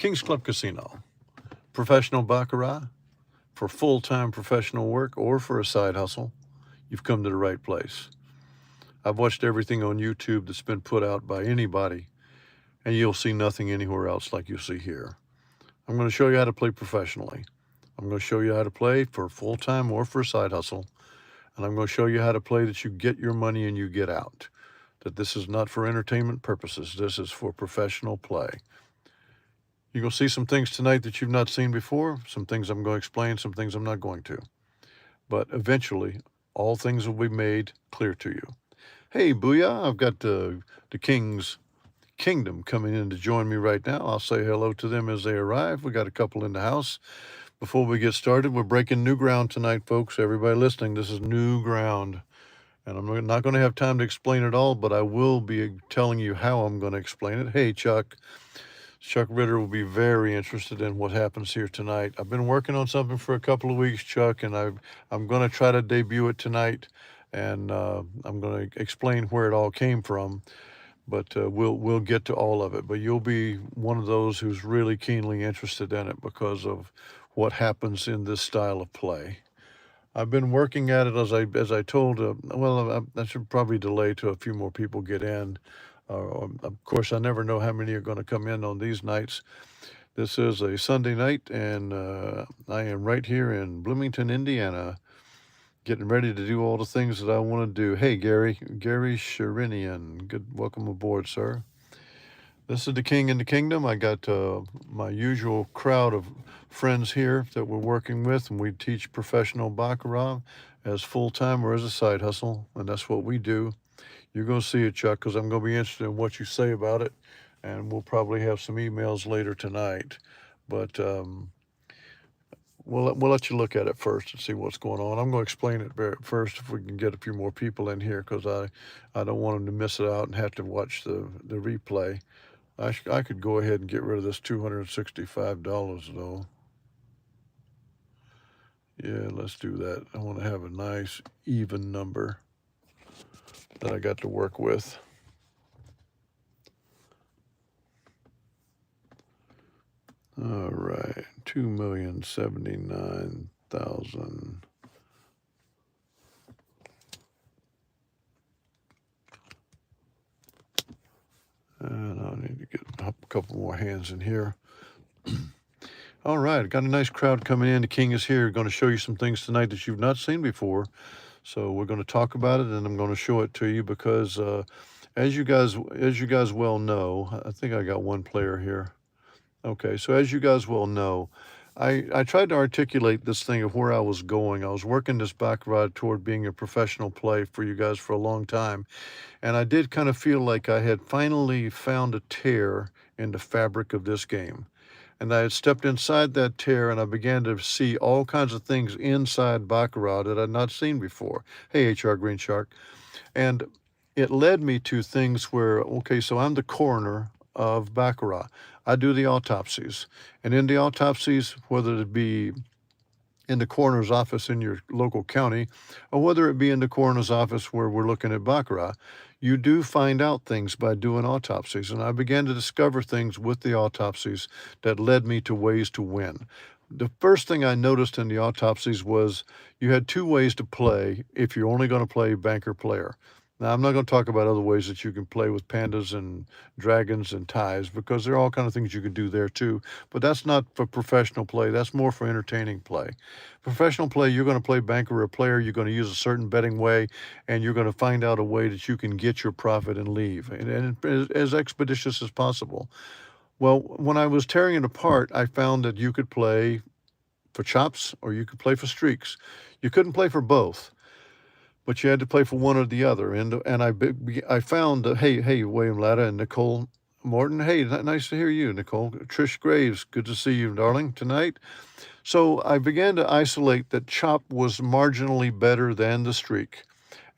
Kings Club Casino, professional baccarat, for full-time professional work or for a side hustle, you've come to the right place. I've watched everything on YouTube that's been put out by anybody, and you'll see nothing anywhere else like you see here. I'm going to show you how to play professionally. I'm going to show you how to play for full-time or for a side hustle, and I'm going to show you how to play that you get your money and you get out. That this is not for entertainment purposes. This is for professional play. You're going to see some things tonight that you've not seen before, some things I'm going to explain, some things I'm not going to. But eventually, all things will be made clear to you. Hey, Booyah, I've got the King's Kingdom coming in to join me right now. I'll say hello to them as they arrive. We got a couple in the house. Before we get started, we're breaking new ground tonight, folks. Everybody listening, this is new ground. And I'm not going to have time to explain it all, but I will be telling you how I'm going to explain it. Hey, Chuck. Chuck Ritter will be very interested in what happens here tonight. I've been working on something for a couple of weeks, Chuck, and I'm going to try to debut it tonight, and I'm going to explain where it all came from. But we'll get to all of it. But you'll be one of those who's really keenly interested in it because of what happens in this style of play. I've been working at it as I told. I should probably delay till a few more people get in. Of course, I never know how many are going to come in on these nights. This is a Sunday night, and I am right here in Bloomington, Indiana, getting ready to do all the things that I want to do. Hey, Gary Sherinian, good, welcome aboard, sir. This is the King in the Kingdom. I got my usual crowd of friends here that we're working with, and we teach professional baccarat as full-time or as a side hustle, and that's what we do. You're going to see it, Chuck, because I'm going to be interested in what you say about it, and we'll probably have some emails later tonight. But we'll let you look at it first and see what's going on. I'm going to explain it first if we can get a few more people in here, because I don't want them to miss it out and have to watch the replay. I could go ahead and get rid of this $265 though. Yeah, let's do that. I want to have a nice even number that I got to work with. All right, 2,079,000. And I need to get a couple more hands in here. All right, got a nice crowd coming in. The King is here. Going to show you some things tonight that you've not seen before. So we're going to talk about it, and I'm going to show it to you because, as you guys well know, I think I got one player here. Okay, so as you guys well know, I tried to articulate this thing of where I was going. I was working this baccarat toward being a professional play for you guys for a long time, and I did kind of feel like I had finally found a tear in the fabric of this game. And I had stepped inside that tear, and I began to see all kinds of things inside baccarat that I'd not seen before. Hey, HR Green Shark. And it led me to things where, okay, so I'm the coroner of baccarat. I do the autopsies. And in the autopsies, whether it be in the coroner's office in your local county, or whether it be in the coroner's office where we're looking at baccarat, you do find out things by doing autopsies. And I began to discover things with the autopsies that led me to ways to win. The first thing I noticed in the autopsies was you had two ways to play if you're only going to play banker player. Now, I'm not going to talk about other ways that you can play with pandas and dragons and ties, because there are all kinds of things you can do there too. But that's not for professional play. That's more for entertaining play. Professional play, you're going to play banker or player. You're going to use a certain betting way, and you're going to find out a way that you can get your profit and leave, and as expeditious as possible. Well, when I was tearing it apart, I found that you could play for chops or you could play for streaks. You couldn't play for both, but you had to play for one or the other. And I found, hey, William Latta and Nicole Morton. Hey, nice to hear you, Nicole. Trish Graves, good to see you, darling, tonight. So I began to isolate that chop was marginally better than the streak,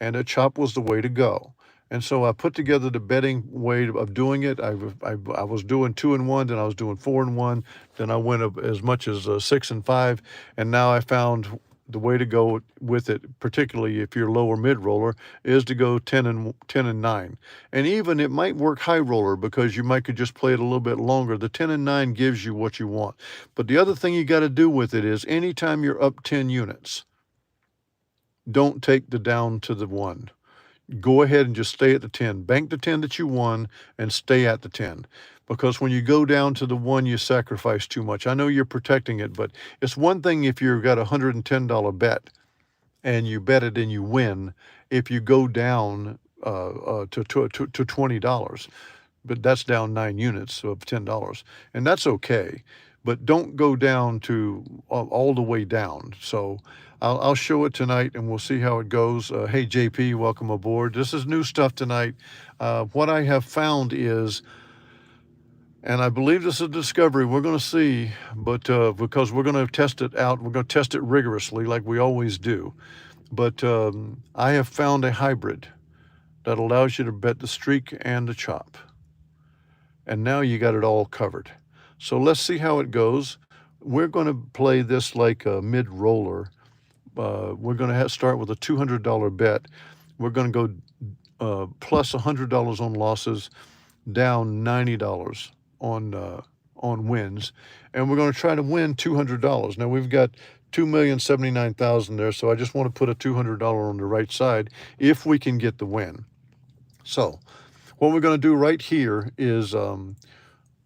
and a chop was the way to go. And so I put together the betting way of doing it. I was doing 2 and 1, then I was doing 4 and 1, then I went up as much as 6 and 5, and now I found the way to go with it, particularly if you're lower mid roller, is to go 10 and 9. And even it might work high roller because you might could just play it a little bit longer. The 10 and 9 gives you what you want. But the other thing you got to do with it is anytime you're up 10 units, don't take the down to the 1. Go ahead and just stay at the 10. Bank the 10 that you won and stay at the 10. Because when you go down to the 1, you sacrifice too much. I know you're protecting it, but it's one thing if you've got a $110 bet and you bet it and you win. If you go down to $20, but that's down 9 units of $10, and that's okay. But don't go down to all the way down. So I'll show it tonight, and we'll see how it goes. Hey, JP, welcome aboard. This is new stuff tonight. What I have found is, and I believe this is a discovery, we're going to see, but because we're going to test it out, we're going to test it rigorously like we always do. But I have found a hybrid that allows you to bet the streak and the chop. And now you got it all covered. So let's see how it goes. We're going to play this like a mid-roller. We're going to start with a $200 bet. We're going to go plus $100 on losses, down $90 on wins, and we're going to try to win $200. Now we've got 2,079,000 there, so I just want to put a $200 on the right side if we can get the win. So what we're going to do right here is I'm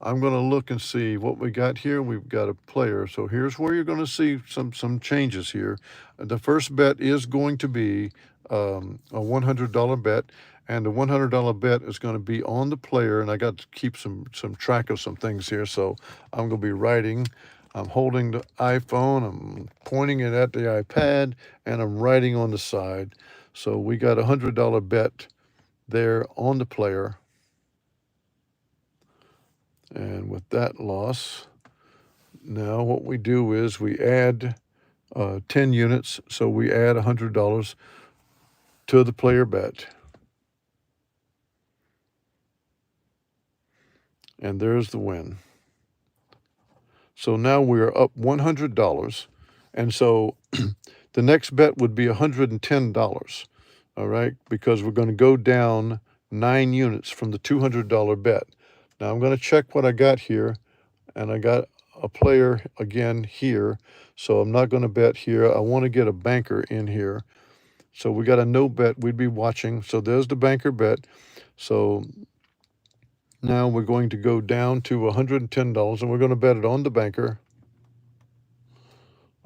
going to look and see what we got here. We've got a player. So here's where you're going to see some changes here. The first bet is going to be a $100 bet. And the $100 bet is going to be on the player. And I got to keep some track of some things here. So I'm going to be writing. I'm holding the iPhone. I'm pointing it at the iPad. And I'm writing on the side. So we got a $100 bet there on the player. And with that loss, now what we do is we add 10 units. So we add $100 to the player bet. And there's the win. So now we are up $100. And so the next bet would be $110, all right? Because we're going to go down 9 units from the $200 bet. Now I'm going to check what I got here. And I got a player again here. So I'm not going to bet here. I want to get a banker in here. So we got a no bet we'd be watching. So there's the banker bet. So now we're going to go down to $110, and we're going to bet it on the banker.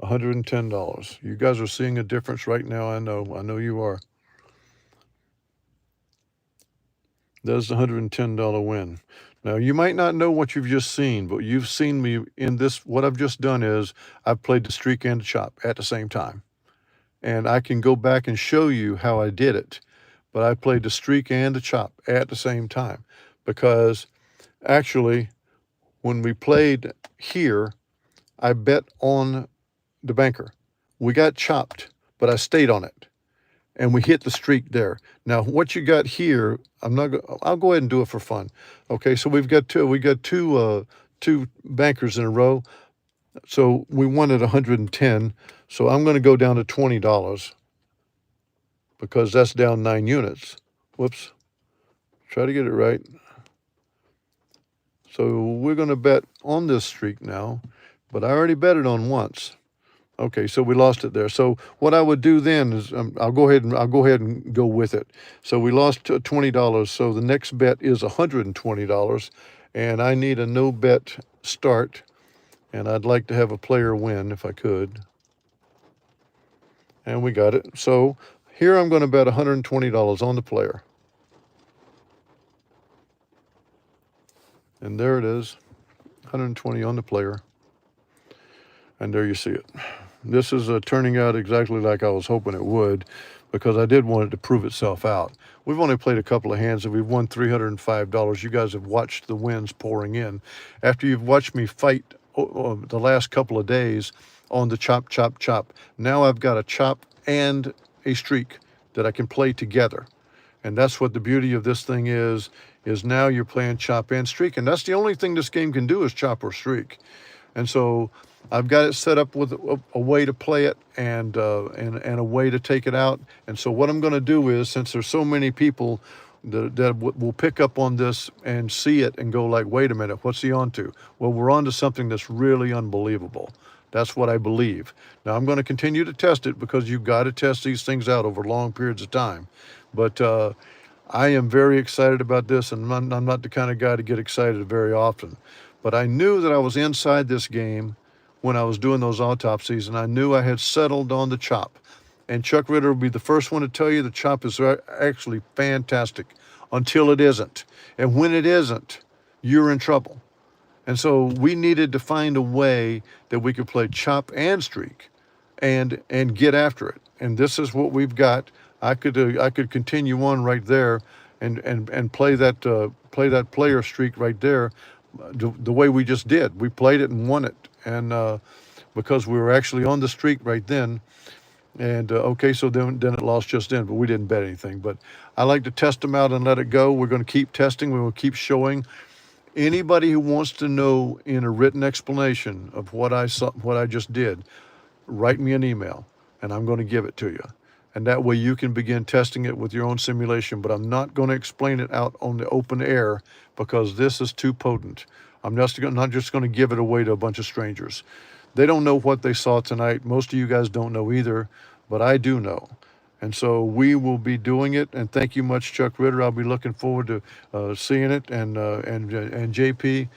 $110. You guys are seeing a difference right now. I know you are. There's the $110 win. Now, you might not know what you've just seen, but you've seen me in this. What I've just done is I've played the streak and the chop at the same time. And I can go back and show you how I did it. But I played the streak and the chop at the same time. Because actually, when we played here, I bet on the banker. We got chopped, but I stayed on it. And we hit the streak there. Now, what you got here, I'll go ahead and do it for fun. Okay, so we got two bankers in a row. So we won at 110. So I'm going to go down to $20 because that's down 9 units. Whoops. Try to get it right. So we're going to bet on this streak now, but I already bet it on once. Okay, so we lost it there. So what I would do then is I'll go ahead and go with it. So we lost $20. So the next bet is $120, and I need a no bet start, and I'd like to have a player win if I could. And we got it. So here I'm going to bet $120 on the player. And there it is, 120 on the player. And there you see it. This is turning out exactly like I was hoping it would, because I did want it to prove itself out. We've only played a couple of hands, and we've won $305. You guys have watched the wins pouring in. After you've watched me fight the last couple of days on the chop, chop, chop, now I've got a chop and a streak that I can play together. And that's what the beauty of this thing is now you're playing chop and streak. And that's the only thing this game can do is chop or streak. And so I've got it set up with a way to play it and a way to take it out. And so what I'm going to do is, since there's so many people that will pick up on this and see it and go like, wait a minute, what's he on to? Well, we're on to something that's really unbelievable. That's what I believe. Now, I'm going to continue to test it because you've got to test these things out over long periods of time. But I am very excited about this, and I'm not the kind of guy to get excited very often. But I knew that I was inside this game when I was doing those autopsies, and I knew I had settled on the chop. And Chuck Ritter will be the first one to tell you the chop is actually fantastic until it isn't. And when it isn't, you're in trouble. And so we needed to find a way that we could play chop and streak and get after it. And this is what we've got. I could continue on right there and play that player streak right there the way we just did. We played it and won it. And because we were actually on the streak right then. And okay, so then it lost just then, but we didn't bet anything. But I like to test them out and let it go. We're going to keep testing. We will keep showing. Anybody who wants to know in a written explanation of what I saw, what I just did, write me an email, and I'm going to give it to you. And that way you can begin testing it with your own simulation. But I'm not going to explain it out on the open air because this is too potent. I'm not just going to give it away to a bunch of strangers. They don't know what they saw tonight. Most of you guys don't know either, but I do know. And so we will be doing it. And thank you much, Chuck Ritter. I'll be looking forward to seeing it, and JP,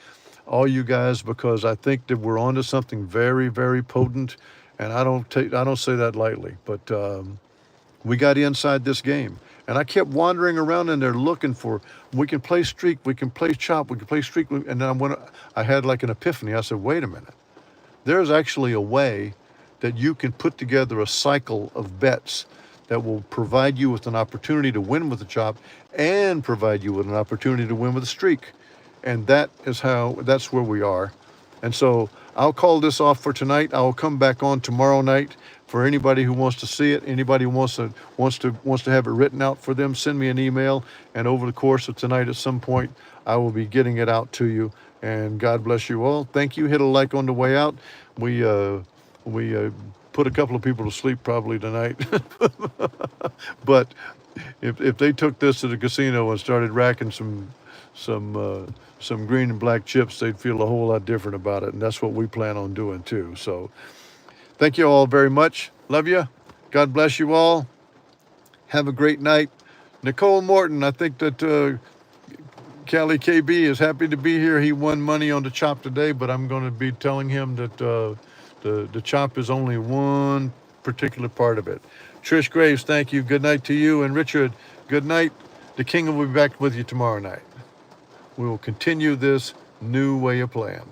all you guys, because I think that we're onto something very, very potent. And I don't say that lightly, but we got inside this game. And I kept wandering around in there looking for, we can play streak, we can play chop, we can play streak. And then I had like an epiphany. I said, wait a minute. There's actually a way that you can put together a cycle of bets that will provide you with an opportunity to win with the chop and provide you with an opportunity to win with a streak. And that's where we are. And so I'll call this off for tonight. I'll come back on tomorrow night for anybody who wants to see it. Anybody who wants to have it written out for them, send me an email. And over the course of tonight at some point, I will be getting it out to you. And God bless you all. Thank you. Hit a like on the way out. We put a couple of people to sleep probably tonight. But if they took this to the casino and started racking some green and black chips, they'd feel a whole lot different about it. And that's what we plan on doing too. So thank you all very much. Love you. God bless you all. Have a great night. Nicole Morton, I think that Cali KB is happy to be here. He won money on the chop today, but I'm going to be telling him that the chop is only one particular part of it. Trish Graves, thank you. Good night to you. And Richard, good night. The King will be back with you tomorrow night. We will continue this new way of playing.